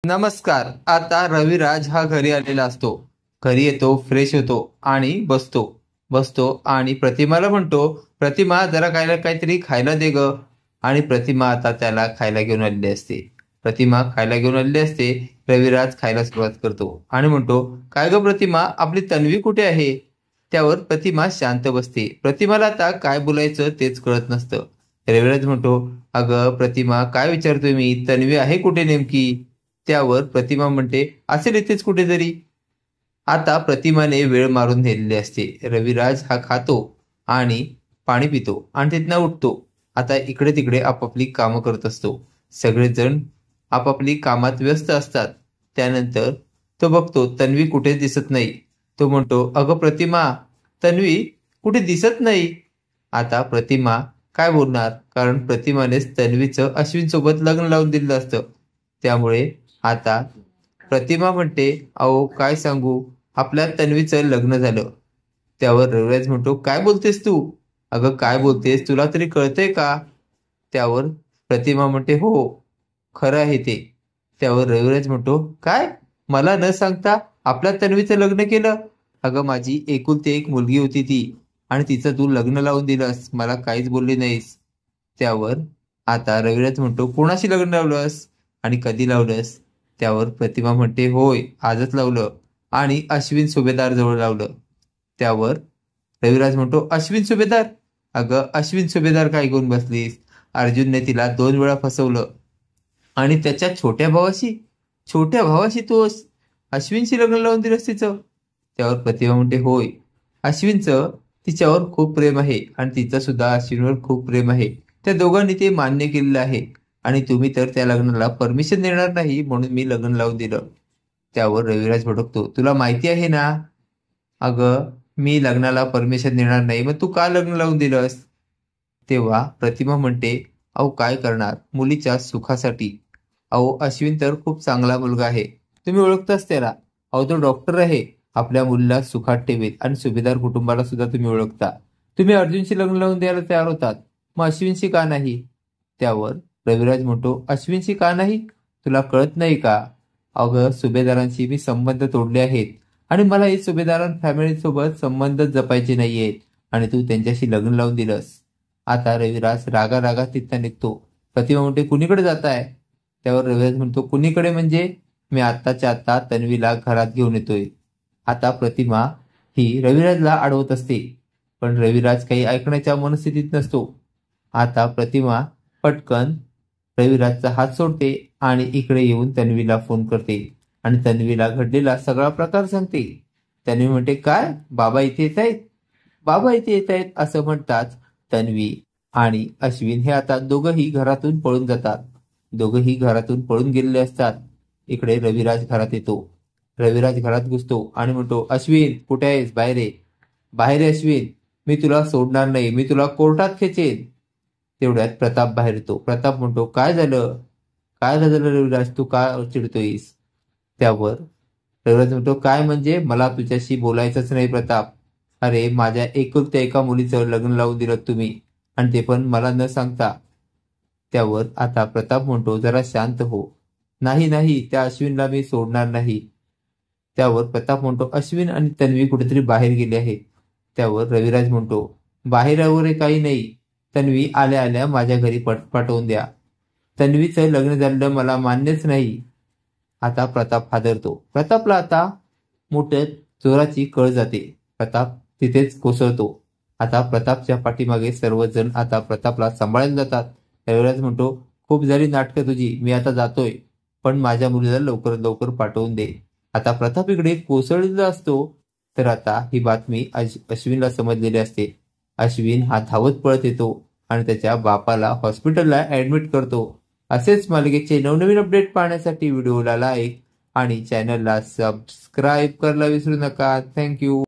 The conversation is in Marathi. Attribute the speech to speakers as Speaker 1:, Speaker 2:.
Speaker 1: नमस्कार. आता रविराज हा घरी आलेला असतो. घरी येतो, फ्रेश होतो आणि बसतो. बसतो आणि प्रतिमाला म्हणतो, "प्रतिमा जरा काहीतरी खायला दे गं." आणि प्रतिमा आता त्याला खायला घेऊन आलेली असते. प्रतिमा खायला घेऊन आलेली असते. रविराज खायला सुरुवात करतो आणि म्हणतो, "काय गं प्रतिमा, आपली तन्वी कुठे आहे?" त्यावर प्रतिमा शांत बसते. प्रतिमाला आता काय बोलायचं तेच कळत नसतं. रविराज म्हणतो, "अगं प्रतिमा, काय विचारतोय मी? तन्वी आहे कुठे नेमकी?" त्यावर प्रतिमा म्हणते, "असेल इथेच कुठेतरी." आता प्रतिमाने वेळ मारून नेलेली असते. रविराज हा खातो आणि पाणी पितो आणि तिथनं उठतो. आता इकडे-तिकडे आपापली कामं करत असतो. सगळेजण आपापली कामात व्यस्त असतात. त्यानंतर तो बघतो तन्वी कुठेच दिसत नाही. तो म्हणतो, "अगं प्रतिमा, तन्वी कुठे दिसत नाही." आता प्रतिमा काय बोलणार? कारण प्रतिमानेच तन्वीचं अश्विनसोबत लग्न लावून दिलेलं असतं. त्यामुळे आता प्रतिमा म्हणते, "अहो काय सांगू, आपल्या तन्वीचं लग्न झालं." त्यावर रविराज म्हणतो, "काय बोलतेस तू? अगं काय बोलतेस? तुला तरी कळतंय का?" त्यावर प्रतिमा म्हणते, "हो, खरं आहे ते." त्यावर रविराज म्हणतो, "काय? मला न सांगता आपल्या तन्वीचं लग्न केलं? अगं माझी एकुलती एक मुलगी होती ती आणि तिचं तू लग्न लावून दिलंस. मला काहीच बोलली नाहीस." त्यावर आता रविराज म्हणतो, "कोणाशी लग्न लावलंस आणि कधी लावलंस?" त्यावर प्रतिमा म्हणते, "होय, आजच लावलं आणि अश्विन सुभेदार जवळ लावलं." त्यावर रविराज म्हणतो, "अश्विन सुभेदार? अगं अश्विन सुभेदार काय घेऊन बसलीस? अर्जुनने तिला 2 वेळा फसवलं आणि त्याच्या छोट्या भावाशी तू अश्विनशी लग्न लावून दिलंस तिचं?" त्यावर प्रतिभा म्हणते, "होय, अश्विनचं तिच्यावर खूप प्रेम आहे आणि तिचं सुद्धा अश्विनवर खूप प्रेम आहे. त्या दोघांनी ते मान्य केलेलं आहे आणि तुम्ही तर त्या लग्नाला परमिशन देणार नाही म्हणून मी लग्न लावून दिलं." त्यावर रविराज भडकतो, "तुला माहिती आहे ना, अगं मी लग्नाला परमिशन देणार नाही, मग तू का लग्न लावून दिलंस?" तेव्हा प्रतिमा म्हणते, "अहो काय करणार, मुलीच्या सुखासाठी. अहो अश्विन तर खूप चांगला मुलगा आहे. तुम्ही ओळखताच त्याला. अहो तो डॉक्टर आहे. आपल्या मुलीला सुखात ठेवेल आणि सुभेदार कुटुंबाला सुद्धा तुम्ही ओळखता. तुम्ही अर्जुनशी लग्न लावून द्यायला तयार होतात. मग अश्विनशी का नाही?" त्यावर रविराज म्हणतो, "अश्विनशी का नाही? तुला कळत नाही का? अगं सुभेदारांशी मी संबंध तोडले आहेत आणि मला हे सुभेदारां फॅमिलीसोबत संबंध जपायचे नाहीयेत आणि तू त्यांच्याशी लग्न लावून दिलंस." आता रविराज रागा तिथनं निघतो. प्रतिमा म्हणते, "कुणीकडे जाताय?" त्यावर रविराज म्हणतो, "कुणीकडे म्हणजे? मी आत्ताच्या आत्ता तन्वीला घरात घेऊन येतोय." आता प्रतिमा ही रविराजला अडवत असते, पण रविराज काही ऐकण्याच्या मनस्थितीत नसतो. आता प्रतिमा पटकन रविराजचा हात सोडते आणि इकडे येऊन तन्वीला फोन करते आणि तन्वीला घडलेला सगळा प्रकार सांगते. तन्वी म्हणते, "काय? बाबा इथे येत आहेत? बाबा इथे येत आहेत?" असं म्हणताच तन्वी आणि अश्विन हे आता दोघंही घरातून पळून जातात. दोघंही घरातून पळून गेलेले असतात. इकडे रविराज घरात येतो. रविराज घरात घुसतो आणि म्हणतो, "अश्विन कुठे आहेस? बाहेर ये. बाहेर ये अश्विन. मी तुला सोडणार नाही. मी तुला कोर्टात खेचेन." तेवढ्यात प्रताप बाहेर येतो. प्रताप म्हणतो, "काय झालं? काय झालं रविराज? तू का चिडतोयस?" त्यावर रविराज म्हणतो, "काय म्हणजे? मला तुझ्याशी बोलायचंच नाही प्रताप. अरे माझ्या एकुलत्या एका मुलीचं लग्न लावून दिलं तुम्ही आणि ते पण मला न सांगता." त्यावर आता प्रताप म्हणतो, "जरा शांत हो. नाही नाही, त्या अश्विनला मी सोडणार नाही." त्यावर प्रताप म्हणतो, "अश्विन आणि तन्वी कुठेतरी बाहेर गेले आहेत." त्यावर रविराज म्हणतो, "बाहेर वगैरे काही नाही. तन्वी आल्या आल्या माझ्या घरी पाठवून द्या. तन्वीचं लग्न झालेलं मला मान्यच नाही." आता प्रताप हादरतो. प्रतापला आता मोठ्या जोराची कळ जाते. प्रताप तिथेच कोसळतो. आता प्रतापच्या पाठीमागे सर्वजण आता प्रतापला सांभाळायला जातात. रविराज म्हणतो, "खूप झाली नाटकं तुझी. मी आता जातोय. पण माझ्या मुलीला लवकर लवकर पाठवून दे." आता प्रताप इकडे कोसळलेला असतो. तर आता ही बातमी अश्विनला समजलेली असते. अश्विन हा धावत पळत येतो आणि त्याच्या बापाला हॉस्पिटलला ऍडमिट करतो. असेच मालिकेचे नवनवीन अपडेट पाहण्यासाठी व्हिडिओला लाईक आणि चॅनलला सबस्क्राईब करायला विसरू नका. थँक्यू.